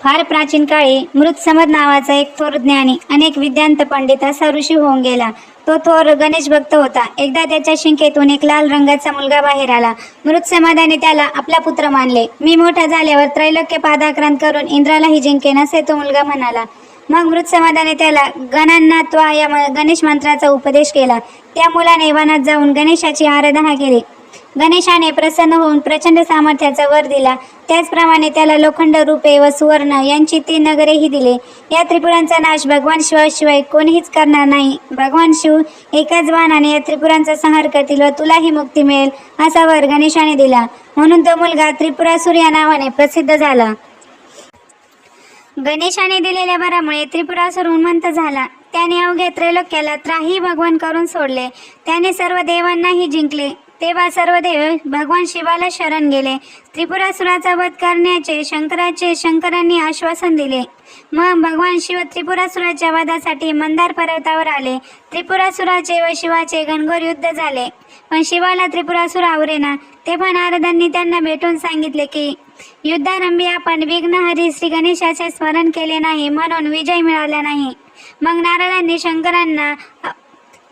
फार प्राचीन काळी मृत्समद नावाचा एक थोर ज्ञानी अनेक विद्यांत पंडित असा ऋषी होऊन गेला. तो थोर गणेश भक्त होता. एकदा त्याच्या शिंकेतून एक लाल रंगाचा मुलगा बाहेर आला. मृत्समदाने त्याला आपला पुत्र मानले. मी मोठा झाल्यावर त्रैलोक्य पादाक्रांत करून इंद्रालाही जिंकेन असे तो मुलगा म्हणाला. मग मृत्समदाने त्याला गणांनात्वा या गणेश मंत्राचा उपदेश केला. त्या मुलाने वनात जाऊन गणेशाची आराधना केली. गणेशाने प्रसन्न होऊन प्रचंड सामर्थ्याचा वर दिला. त्याचप्रमाणे त्याला लोखंड, रुपे व सुवर्ण यांची 3 नगरेही दिले. या त्रिपुरांचा नाश भगवान शिवाशिवाय कोणीच करणार नाही. भगवान शिव एकाच बाणाने या त्रिपुरांचा संहार करतील व तुलाही मुक्ती मिळेल असा वर गणेशाने दिला. म्हणून तो मुलगा त्रिपुरासूर या नावाने प्रसिद्ध झाला. गणेशाने दिलेल्या वरामुळे त्रिपुरासूर उन्मंत झाला. त्याने अवघ्या त्रैलोक्याला त्राही भगवान करून सोडले. त्याने सर्व देवांनाही जिंकले. तेव्हा सर्व देव भगवान शिवाला शरण गेले. त्रिपुरासुराचा वध करण्याचे शंकरांनी आश्वासन दिले. मग भगवान शिव त्रिपुरासुराच्या वधासाठी मंदार पर्वतावर आले. त्रिपुरासुराचे व शिवाचे घनघोर युद्ध झाले, पण शिवाला त्रिपुरासुर आवरेना. तेव्हा नारदांनी त्यांना भेटून सांगितले की युद्धारंभी आपण विघ्नहरी श्री गणेशाचे स्मरण केले नाही, म्हणून विजय मिळाला नाही. मग नारदांनी शंकरांना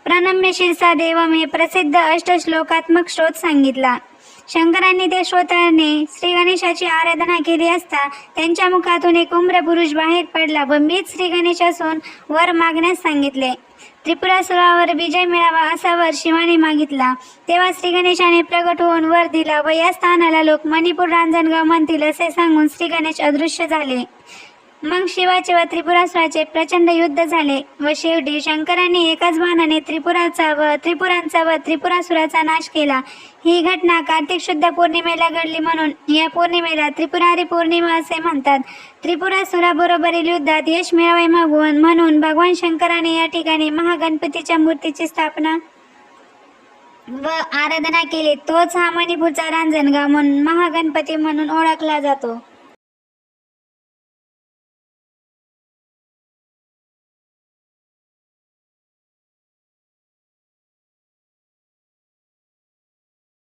प्रणम्य शिरसा देवम हे प्रसिद्ध अष्टश्लोकात्मक स्तोत्र सांगितला. शंकरांनी त्या स्तोत्राने श्री गणेशाची आराधना केली असता त्यांच्या मुखातून एक उम्र पुरुष बाहेर पडला व मीच श्री गणेशासून वर मागण्यास सांगितले. त्रिपुरासुरावर विजय मिळावा असा वर शिवाने मागितला. तेव्हा श्री गणेशाने प्रगट होऊन वर दिला व या स्थानाला लोक मणिपूर रांजणगाव म्हणतील असे सांगून श्री गणेश अदृश्य झाले. मग शिवाचे व त्रिपुरासुराचे प्रचंड युद्ध झाले व शेवटी शंकरांनी एकाच बाणाने त्रिपुरांचा व त्रिपुरासुराचा नाश केला. ही घटना कार्तिक शुद्ध पौर्णिमेला घडली, म्हणून या पौर्णिमेला त्रिपुरारी पौर्णिमा असे म्हणतात. त्रिपुरासुराबरोबरील युद्धात यश मिळावे म्हणून भगवान शंकराने या ठिकाणी महागणपतीच्या मूर्तीची स्थापना व आराधना केली. तोच हा मणिपूरचा रांजणगाव म्हणून महागणपती म्हणून ओळखला जातो.